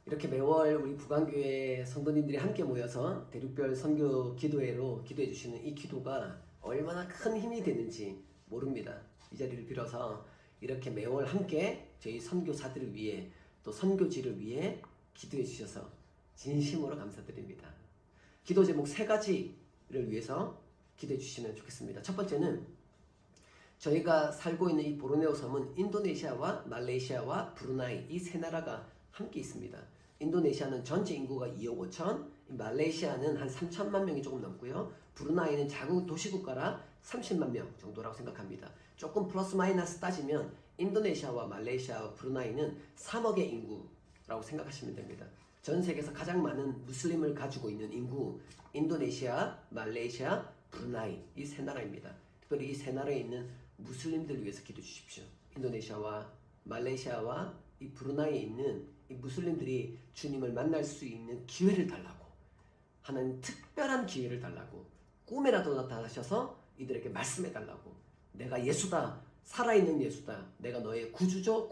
이렇게 매월 우리 북한교회 성도님들이 함께 모여서 대륙별 선교 기도회로 기도해 주시는 이 기도가 얼마나 큰 힘이 되는지 모릅니다. 이 자리를 빌어서 이렇게 매월 함께 저희 선교사들을 위해 또 선교지를 위해 기도해 주셔서 진심으로 감사드립니다. 기도 제목 3가지를 위해서 기도해 주시면 좋겠습니다. 첫 번째는 저희가 살고 있는 이 보르네오 섬은 인도네시아와 말레이시아와 브루나이 이 3나라가 함께 있습니다. 인도네시아는 전체 인구가 2억 5천, 말레이시아는 한 3천만 명이 조금 넘고요. 브루나이는 작은 도시국가라 30만 명 정도라고 생각합니다. 조금 플러스 마이너스 따지면 인도네시아와 말레이시아와 브루나이는 3억의 인구라고 생각하시면 됩니다. 전 세계에서 가장 많은 무슬림을 가지고 있는 인구, 인도네시아, 말레이시아, 브루나이 이 3나라입니다. 특별히 이 3나라에 있는 무슬림들을 위해서 기도해 주십시오. 인도네시아와 말레이시아와 이 브루나이에 있는 이 무슬림들이 주님을 만날 수 있는 기회를 달라고, 하나님 특별한 기회를 달라고, 꿈에라도 나타나셔서 이들에게 말씀해 달라고, 내가 예수다, 살아있는 예수다, 내가 너의 구주요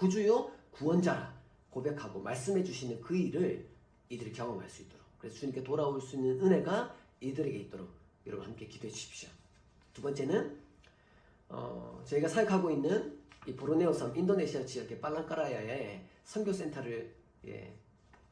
구원자라 고백하고 말씀해 주시는 그 일을 이들이 경험할 수 있도록, 그래서 주님께 돌아올 수 있는 은혜가 이들에게 있도록 여러분 함께 기도해 주십시오. 두 번째는 저희가 사역하고 있는 이 보르네오 섬 인도네시아 지역의 팔랑까라야에 선교센터를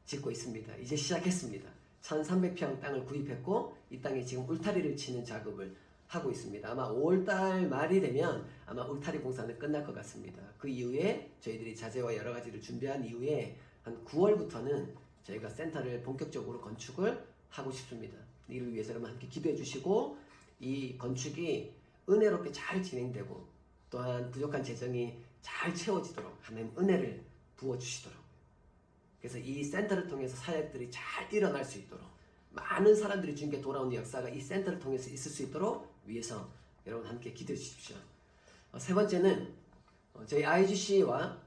짓고 있습니다. 이제 시작했습니다. 1300평 땅을 구입했고 이 땅에 지금 울타리를 치는 작업을 하고 있습니다. 아마 5월달 말이 되면 아마 울타리 공사는 끝날 것 같습니다. 그 이후에 저희들이 자재와 여러 가지를 준비한 이후에 한 9월부터는 저희가 센터를 본격적으로 건축을 하고 싶습니다. 이를 위해서 여러분 함께 기도해 주시고 이 건축이 은혜롭게 잘 진행되고 또한 부족한 재정이 잘 채워지도록 하나님 은혜를 부어주시도록, 그래서 이 센터를 통해서 사역들이 잘 일어날 수 있도록, 많은 사람들이 주님께 돌아오는 역사가 이 센터를 통해서 있을 수 있도록 위해서 여러분 함께 기도해 주십시오. 세 번째는 저희 IGC와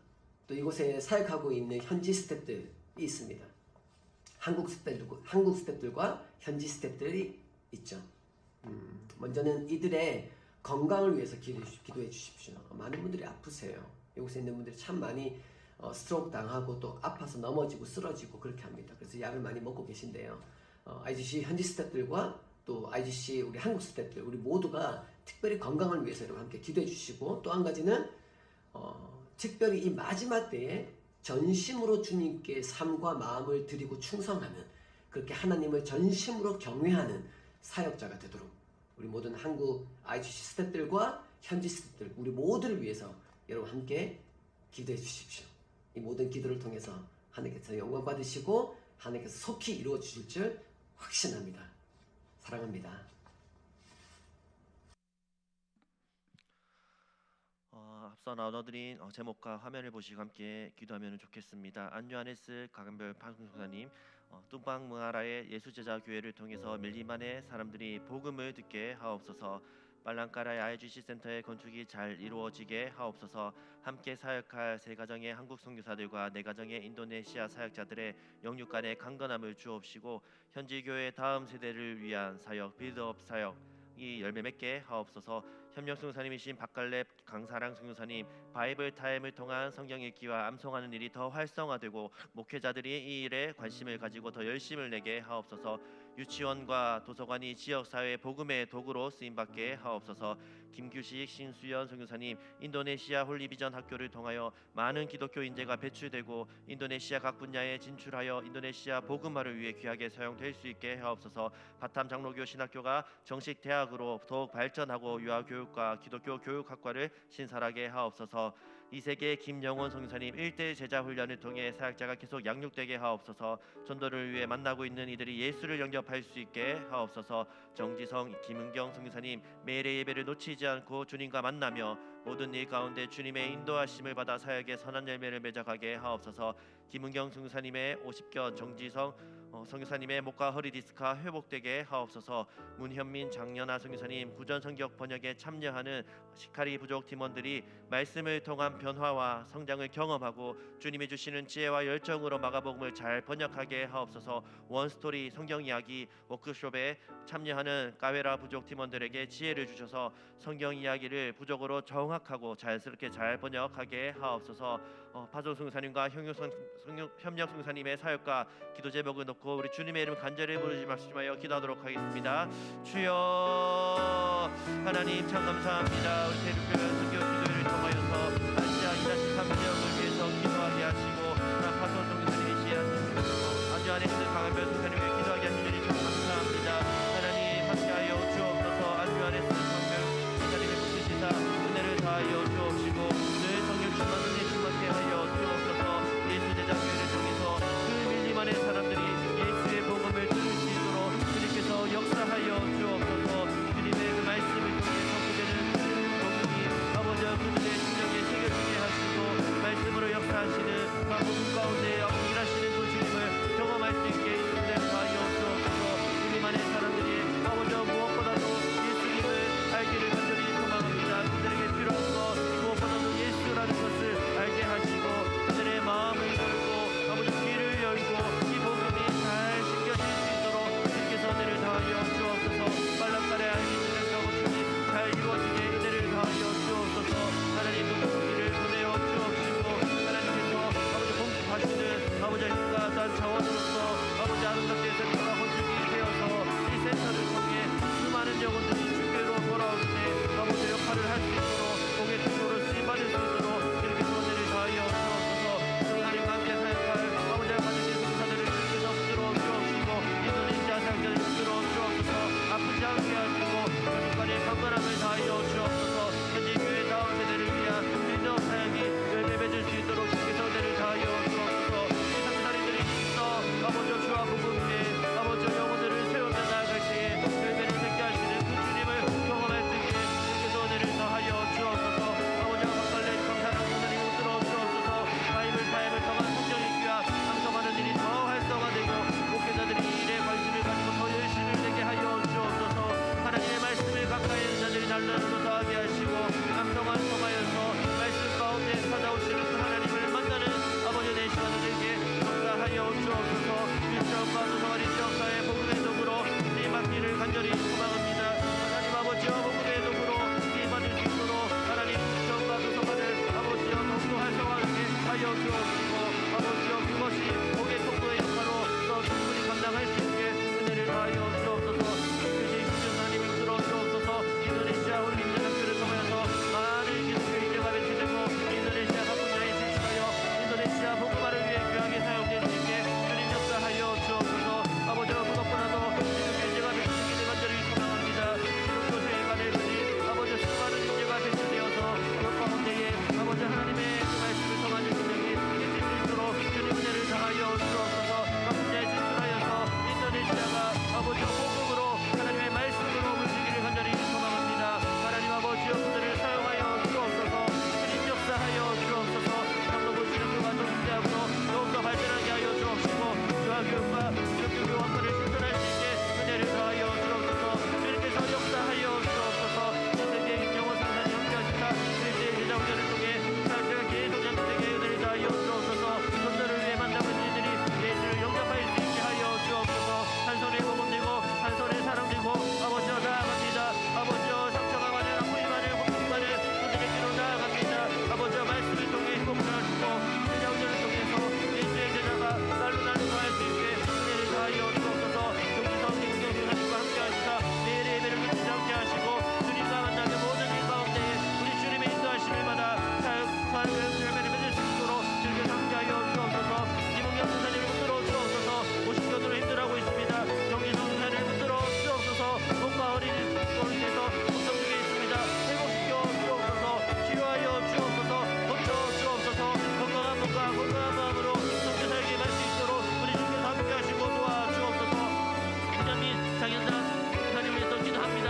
또 이곳에 사역하고 있는 현지 스태프들이 있습니다. 한국 스태프들과 현지 스태프들이 있죠. 먼저는 이들의 건강을 위해서 기도해 주십시오. 많은 분들이 아프세요. 이곳에 있는 분들이 참 많이 스트로크 당하고 또 아파서 넘어지고 쓰러지고 그렇게 합니다. 그래서 약을 많이 먹고 계신데요. IGC 현지 스태프들과 또 IGC 우리 한국 스태프들 우리 모두가 특별히 건강을 위해서 여러분 함께 기도해 주시고, 또 한 가지는 특별히 이 마지막 때에 전심으로 주님께 삶과 마음을 드리고 충성하는, 그렇게 하나님을 전심으로 경외하는 사역자가 되도록 우리 모든 한국 IGC 스태프들과 현지 스태프들 우리 모두를 위해서 여러분 함께 기도해 주십시오. 이 모든 기도를 통해서 하나님께서 영광 받으시고 하나님께서 속히 이루어 주실 줄 확신합니다. 사랑합니다. 앞서 나눠드린 제목과 화면을 보시고 함께 기도하면 좋겠습니다. 안요하네스 가감별 판송사님, 뚱방무하라의 예수제자 교회를 통해서 밀리만의 사람들이 복음을 듣게 하옵소서. 빨랑까라의 IGC 센터의 건축이 잘 이루어지게 하옵소서. 함께 사역할 세 가정의 한국 선교사들과 네 가정의 인도네시아 사역자들의 영육 간의 강건함을 주옵시고, 현지 교회 다음 세대를 위한 사역, 빌드업 사역이 열매 맺게 하옵소서. 협력 선교사님이신 박갈렙 강사랑 선교사님, 바이블 타임을 통한 성경 읽기와 암송하는 일이 더 활성화되고 목회자들이 이 일에 관심을 가지고 더 열심을 내게 하옵소서. 유치원과 도서관이 지역사회 복음의 도구로 쓰임받게 하옵소서. 김규식 신수연 선교사님, 인도네시아 홀리비전 학교를 통하여 많은 기독교 인재가 배출되고 인도네시아 각 분야에 진출하여 인도네시아 복음화를 위해 귀하게 사용될 수 있게 하옵소서. 바탐 장로교 신학교가 정식 대학으로 더욱 발전하고 유아교육과 기독교 교육학과를 신설하게 하옵소서. 이 세계 김영원 선교사님, 1대1 제자 훈련을 통해 사역자가 계속 양육되게 하옵소서. 전도를 위해 만나고 있는 이들이 예수를 영접할 수 있게 하옵소서. 정지성 김은경 선교사님, 매일의 예배를 놓치지 않고 주님과 만나며 모든 일 가운데 주님의 인도하심을 받아 사역의 선한 열매를 맺어가게 하옵소서. 김은경 선교사님의 50견, 정지성 선교사님의 목과 허리 디스크가 회복되게 하옵소서. 문현민 장연아 선교사님, 구전 성경 번역에 참여하는 시카리 부족 팀원들이 말씀을 통한 변화와 성장을 경험하고 주님이 주시는 지혜와 열정으로 마가복음을 잘 번역하게 하옵소서. 원스토리 성경 이야기 워크숍에 참여하는 까웨라 부족 팀원들에게 지혜를 주셔서 성경 이야기를 부족으로 정확하고 자연스럽게 잘 번역하게 하옵소서. 파조 선교사님과 협력 선교사님의 사역과 기도 제목을 놓고 우리 주님의 이름 간절히 부르지 말씀하여 기도하도록 하겠습니다. 주여, 하나님 참 감사합니다. 우리 대륙교회 선교 기도회를 통하여서 아시아 2-3지역을 위해서 기도하게 하시고, 파조 선교사님이신 안요하네스 강한별 선교사님을 기도하게 하신 주님 참 감사합니다. 하나님 함께하여 주옵소서. 안요하네스 강한별 선교사님을 붙이시사 은혜를 다하여 주옵시고 늘 성령 충만 은혜 충만케 하여 주옵소서. 예수 제자 교회를 통해서 그 밀림안의 사람들이 예수의 복음을 들을 수 있도록 주님께서 역사하여 주옵소서. 주님의 그 말씀을 통해 선포되는 복음이 날로 더하게 하시고 감동을 통하여서 말씀 가운데 찾아오시는 그 하나님을 만나는 아버지 내 시간을 되게 역사하여 주옵소서. 일정과 소성한 일정사의 복음의 도구로 쓰임받기를 간절히 소망합니다. 하나님 아버지여 복음의 도구로 쓰임받을 수 있도록 하나님 일정과 소성한을 아버지여 더욱더 활성화하게 하여 주옵시고 아버지여 그것이 복의 통로의 역할로 충분히 감당할 수 있게 은혜를 다하여 주옵소서. 특별히 하나님을 붙들어 주옵소서. 인도네시아 훈련자 학교를 통하여서 많은 기독교 인재가 배치되고 인도네시아 각 분야에 진출하여 인도네시아 복음화를 위해 귀하게 사용될 수 있게 주님 역사하여 주옵소서. 아버지와 무엇보다도 기독교 인재가 배치되기를 간절히 소망합니다. 기독교 세계관에 그리 아버지 수많은 인재가 배치되어서 그 가운데에 아버지 하나님의 그 말씀을 통한 일꾼들이 있을 수 있도록 주님 은혜를 다하여 주옵소서. 각 분야에 진출하여서 인도네시아가 아버지 복음으로 하나님의 말씀으로 물들기를 간절히 소망합니다. 하나님 아버지여 그들을 사용하여 주옵소서. 주님 역사하여 주옵소서. 장로 보시는 교가 정치대학으로 더욱더 발전하게 하여 주옵시고 교화교육과 기독교 교환권을 실천할 수 있게 은혜를 더하여 주옵소서. 주님께서 역사하여 주옵소서. 세계 김영호 선사님 함께하시다 일제의 제자훈련을 통해 사역자가 계속 연구되게 은혜를 더하여 주옵소서. 선도를 위해 만남은 이들이 예수를 영접할 수 있게 하여 주옵소서. 한 손에 복음되고 한 손에 사랑되고 아버지여 나아갑니다. 아버지여 상처가 많은 아픔이 많은 고통이 많은 그들의 길로 나아갑니다. 아버지여 말씀을 통해 행복을 하시고 제자훈련을 통해서 예수의 제자가 날로 더할 수 있게 은혜를 다하여 주옵소서. 경기성 김은경 교사님과 함께하시다 내일 예배를 끝이지 않게 하시고 주님과 만나는 모든 일 가운데에 우리 주님의 인도하심을 받아 사역을 열매를 맺을 수 있도록 주님께서 함께하여 주옵소서. 김은경 교사님을 붙들어 주옵소서. 50견으로 힘들어하고 있습니다. 경기성 교사를 붙들어 주옵소서. 몸과 어린이 돌리에서 걱정 중에 있습니다. 회복시켜 주옵소서. 치유하여 주옵소서. 고쳐 주옵소서. 건강한 몸과 건강한 마음으로 성교 살게 할 수 있도록 우리 주님께서 함께하시고 도와주옵소서. 부장님 장현장 교사님을 위해서 기도합니다.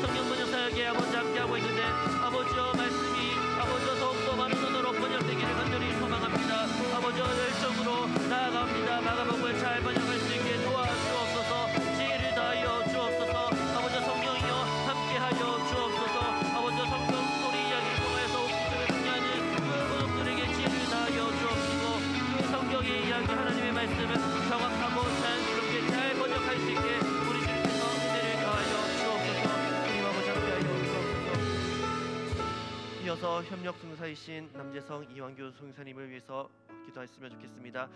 성경 번역 사역에 아버지 함께하고 있는데 아버지여 말씀이 아버지여 더욱더 많은 언어로 번역되기를 간절히 소망합니다. 아버지여 열정으로 나아갑니다. 마가복음을 잘 번역할 수 있게 도와주옵소서. 지혜를 다하여 주옵소서. 아버지여 성령이여 함께하여 주옵소서. 아버지여 성경 스토리 이야기를 통해서 옥수수를 승리하는 그 모독들에게 지혜를 다하여 주옵시고 그 성경의 이야기 하나님의 말씀을 정확하고 자연스럽게 잘 번역할 수 있게 우리 주님께서 은혜를 더하여 주옵소서. 주님 아버지 함께하여 주옵소서. 이어서 협력 승사이신 남재성 이완교 송사님을 위해서 기도했으면 좋겠습니다.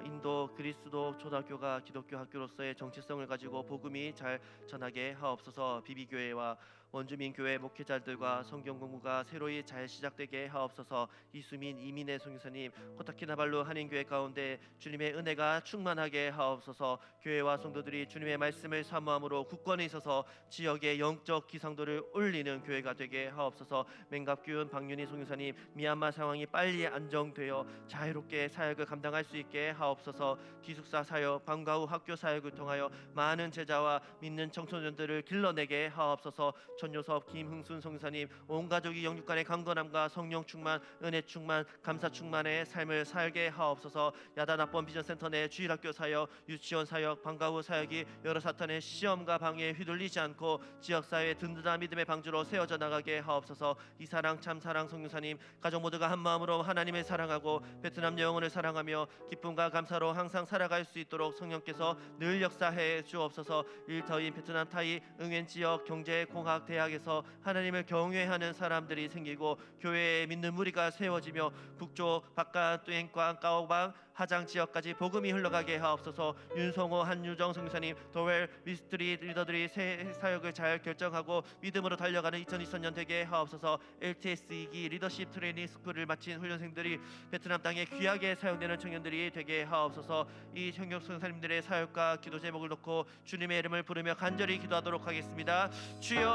인도 그리스도 초등학교가 기독교 학교로서의 정체성을 가지고 복음이 잘 전하게 하옵소서. 비비교회와 원주민교회 목회자들과 성경 공부가 새로이 잘 시작되게 하옵소서. 이수민 이민혜 송사님 코타키나발루 한인교회 가운데 주님의 은혜가 충만하게 하옵소서. 교회와 성도들이 주님의 말씀을 사모함으로 굳건히 있어서 지역의 영적 기상도를 올리는 교회가 되게 하옵소서. 맹갑기운 박윤희 송사님 미얀마 상황이 빨리 안정되어 자유롭게 사역을 감당할 수 있게 하옵소서. 기숙사 사역, 방과 후 학교 사역을 통하여 많은 제자와 믿는 청소년들을 길러내게 하옵소서. 전요섭 김흥순 송사님 온 가족이 영육간의 강건함과 성령 충만, 은혜 충만, 감사 충만의 삶을 살게 하옵소서. 야단학번 비전센터 내 주일학교 사역, 유치원 사역, 방과 후 사역이 여러 사탄의 시험과 방해에 휘둘리지 않고 지역사회의 든든한 믿음의 방주로 세워져 나가게 하옵소서. 이사랑 참사랑 송유사님 가족 모두가 한마음으로 하나님을 사랑하고 베트남 영혼을 사랑하며 기쁨과 감사로 항상 살아갈 수 있도록 성령께서 늘 역사해 주옵소서. 일터인 베트남 타이 응엔 지역 경제 공학 대학에서 하나님을 경외하는 사람들이 생기고 교회에 믿는 무리가 세워지며 북조 바깥 뚜엔꽝 까오방 하장 지역까지 복음이 흘러가게 하옵소서. 윤성호 한유정 성사님 도웰 미스트리 리더들이 새 사역을 잘 결정하고 믿음으로 달려가는 2024년 되게 하옵소서. LTS 2기 리더십 트레이닝 스쿨을 마친 훈련생들이 베트남 땅에 귀하게 사용되는 청년들이 되게 하옵소서. 이 청년 성사님들의 사역과 기도 제목을 놓고 주님의 이름을 부르며 간절히 기도하도록 하겠습니다. 주여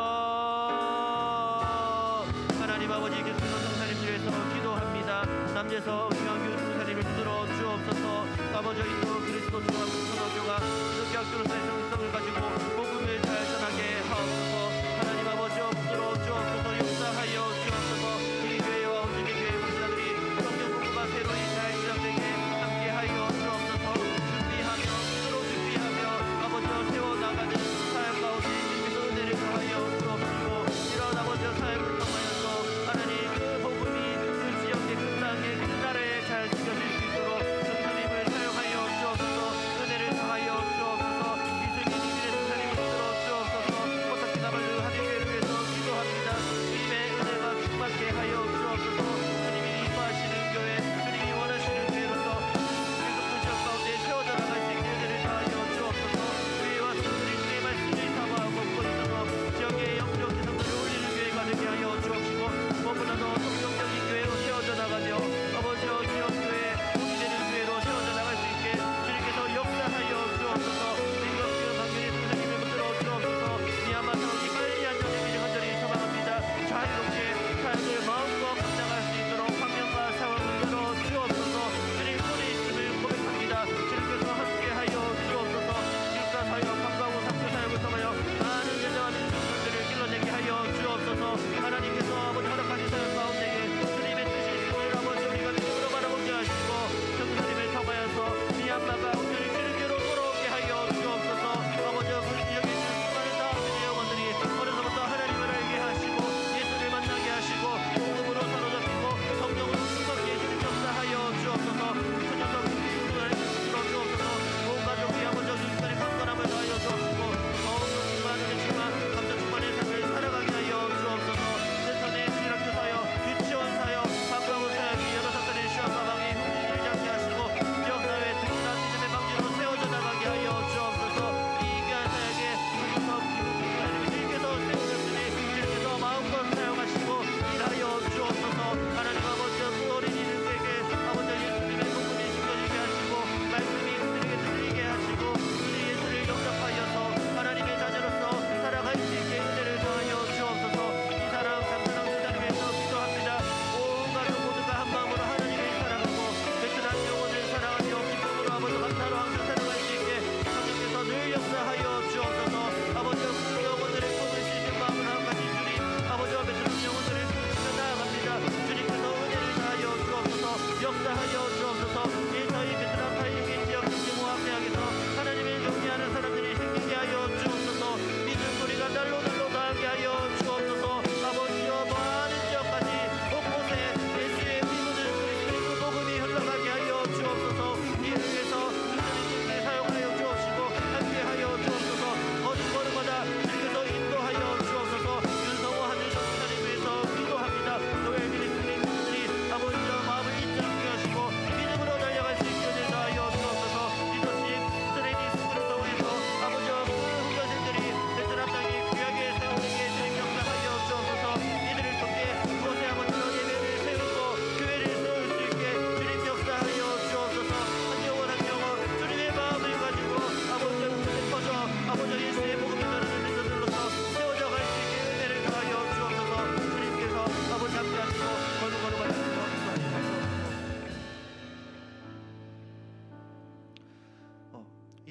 하나님 아버지 계속 성사님들 위해서 기도합니다. 남재서 김한규 성사님을 붙들어 주옵소서. 아버지 인도 그리스도 초등학교가 기독교 학교로서의 정체성을 가지고 복음을 잘 전하게 하옵소서. 하나님 아버지여 붙들어 주옵소서. 역사하여 주옵소서. 우리 교회와 온전히 교회 목사들이 성경 공부가 새로이 잘 시작되게 함께하여 주옵소서. 준비하며 스스로 준비하며 아버지여 세워나가는 사역 가운데 주님께서 은혜를 더하여 주옵시고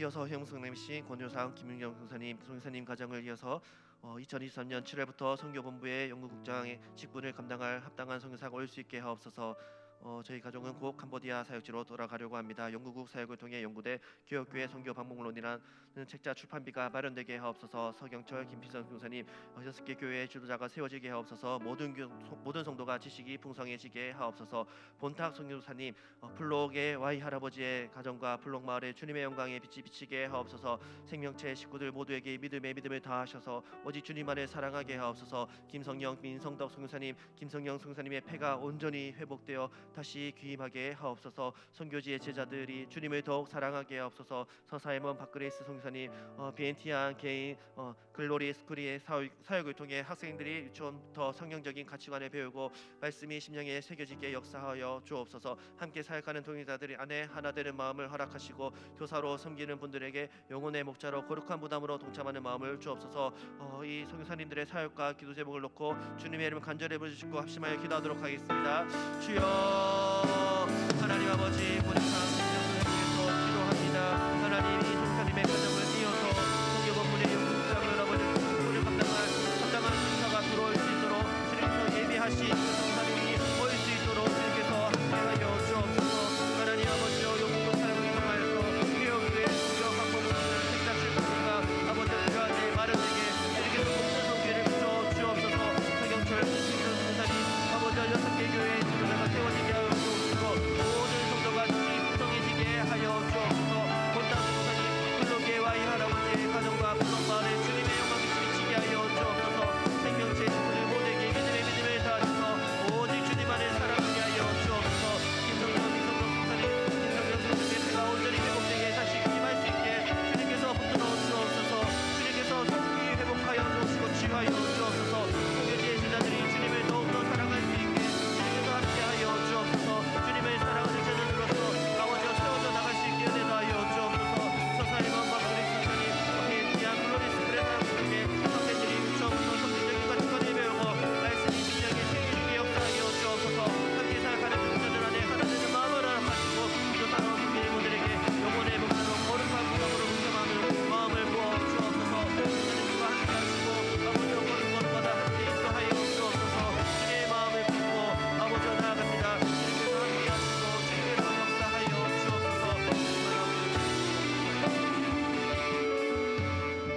이어서 형성님이신 권효상 김윤경 송사님 가정을 이어서 2023년 7월부터 선교본부의 연구국장의 직분을 감당할 합당한 선교사가 올 수 있게 하옵소서. 저희 가족은 곧 캄보디아 사역지로 돌아가려고 합니다. 영구국 사역을 통해 연구대 교역교회 선교 방문론이라는 책자 출판비가 마련되게 하옵소서. 서경철 김필선 교사님 6개 교회의 지도자가 세워지게 하옵소서. 모든 성도가 지식이 풍성해지게 하옵소서. 본탁 선교사님 플록의 와이 할아버지의 가정과 플록 마을의 주님의 영광에 빛이 비치게 하옵소서. 생명체 식구들 모두에게 믿음을 다하셔서 오직 주님만을 사랑하게 하옵소서. 김성영 민성덕 선교사님 김성영 선교사님의 폐가 온전히 회복되어 다시 귀임하게 하옵소서. 선교지의 제자들이 주님을 더욱 사랑하게 하옵소서. 서사이먼 박그레이스 선교사님 비엔티안 개인 글로리 스쿨의 사역을 통해 학생들이 유치원부터 성경적인 가치관을 배우고 말씀이 심령에 새겨지게 역사하여 주옵소서. 함께 사역하는 동행자들이 안에 하나 되는 마음을 허락하시고 교사로 섬기는 분들에게 영혼의 목자로 거룩한 부담으로 동참하는 마음을 주옵소서. 이 선교사님들의 사역과 기도 제목을 놓고 주님의 이름 간절히 부르짖고 합심하여 기도하도록 하겠습니다. 주여 하나님 아버지 본상 성령님께서 기도합니다. 하나님 이 성사님의 가정을 이어서 성교본부의 연구국장을 아버지 공부를 합당한 성사가 들어올 수 있도록 주님께서 예비하신 성사님이 올 수 있도록 주님께서 함께하여 주옵소서. 하나님 아버지여 연구국 사역을 통하여서 교육의 성경 학부모님들 책자 출판비가 아버지 우리한테 마련되게 주님께서 모든 성기를 주어 주옵소서. 서경철 김필선 성사님 아버지 6개 교회의 지도자가 세워지게 하여 모든 성도가 풍성해지게 하여 주옵소서. 본당 목사님 플록의 와이 할아버지의 가정과 플록 마을의 주님의 영광이 비치게 하여 주옵소서. 생명체 식구들 모두에게 믿음을 다하셔서 오직 주님만을 사랑하게 하여 주옵소서. 김성령 목사님 김성령의 배가 온전히 회복되게 다시 기임할 수 있게 주님께서 붙들어 주옵소서. 주님께서 속히 회복하여 주시고 치유하여 주옵소서. 성교지의 제자들이 주님을 더욱더 사랑할 수 있게 주님께서 함께하여 주옵소서. 주님을 사랑하는 자녀들로서 아버지와 세워져 나갈 수 있게 은혜하여 주옵소서. 서사이먼 박그리스 선생님 비엔티안 글로리스 그레 사람들에게 학생들이 유치원부터 성경적인 가치관을 배우고 말씀이 심령에 새겨지게 역사하여 주옵소서. 함께 살아가는 자들 안에 하나 되는 마음을 허락하시고 교사로 섬기는 분들에게 영혼의 목자로 거룩한 부담으로 동참하는 마음을 부어 주옵소서. 하나님과 함께 하시고 아버지와 거룩하다 함께 인도하여 주옵소서. 주님의 마음을 품고 아버지와 나아갑니다. 주님께서 함께 하시고 주님께서 역사하여 주옵소서.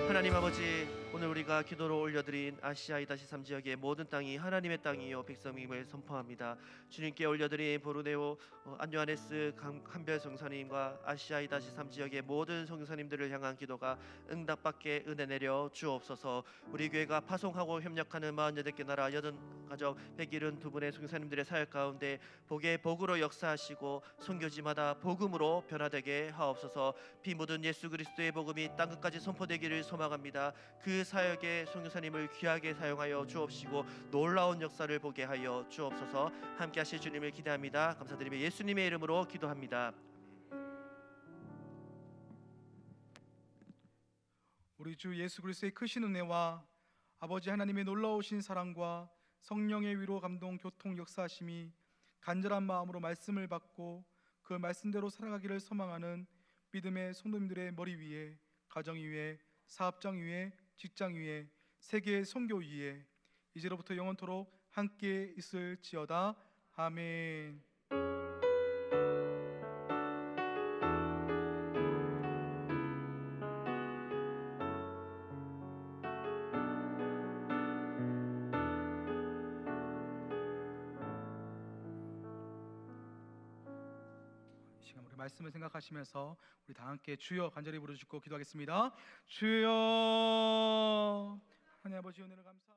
하나님 아버지 오늘 우리가 기도로 올려드린 아시아 2-3 지역의 모든 땅이 하나님의 땅이요 백성임을 선포합니다. 주님께 올려드린 보르네오 안요하네스 한별 성사님과 아시아 2-3 지역의 모든 성사님들을 향한 기도가 응답받게 은혜 내려 주옵소서. 우리 교회가 파송하고 협력하는 48개 나라 80가정 172분의 성사님들의 사역 가운데 복의 복으로 역사하시고 선교지마다 복음으로 변화되게 하옵소서. 피 묻은 예수 그리스도의 복음이 땅끝까지 선포되기를 소망합니다. 그 사역에 선교사님을 귀하게 사용하여 주옵시고 놀라운 역사를 보게 하여 주옵소서. 함께 하실 주님을 기대합니다. 감사드리며 예수님의 이름으로 기도합니다. 우리 주 예수 그리스도의 크신 은혜와 아버지 하나님의 놀라우신 사랑과 성령의 위로 감동 교통 역사하심이 간절한 마음으로 말씀을 받고 그 말씀대로 살아가기를 소망하는 믿음의 성도님들의 머리 위에, 가정 위에, 사업장 위에, 직장 위에, 세계의 선교 위에 이제로부터 영원토록 함께 있을지어다. 아멘. 이 시간 우리 말씀을 생각하시면서 우리 다 함께 주여 간절히 부르짖고 기도하겠습니다. 주여. 하나님 아버지 은혜를 감사합니다.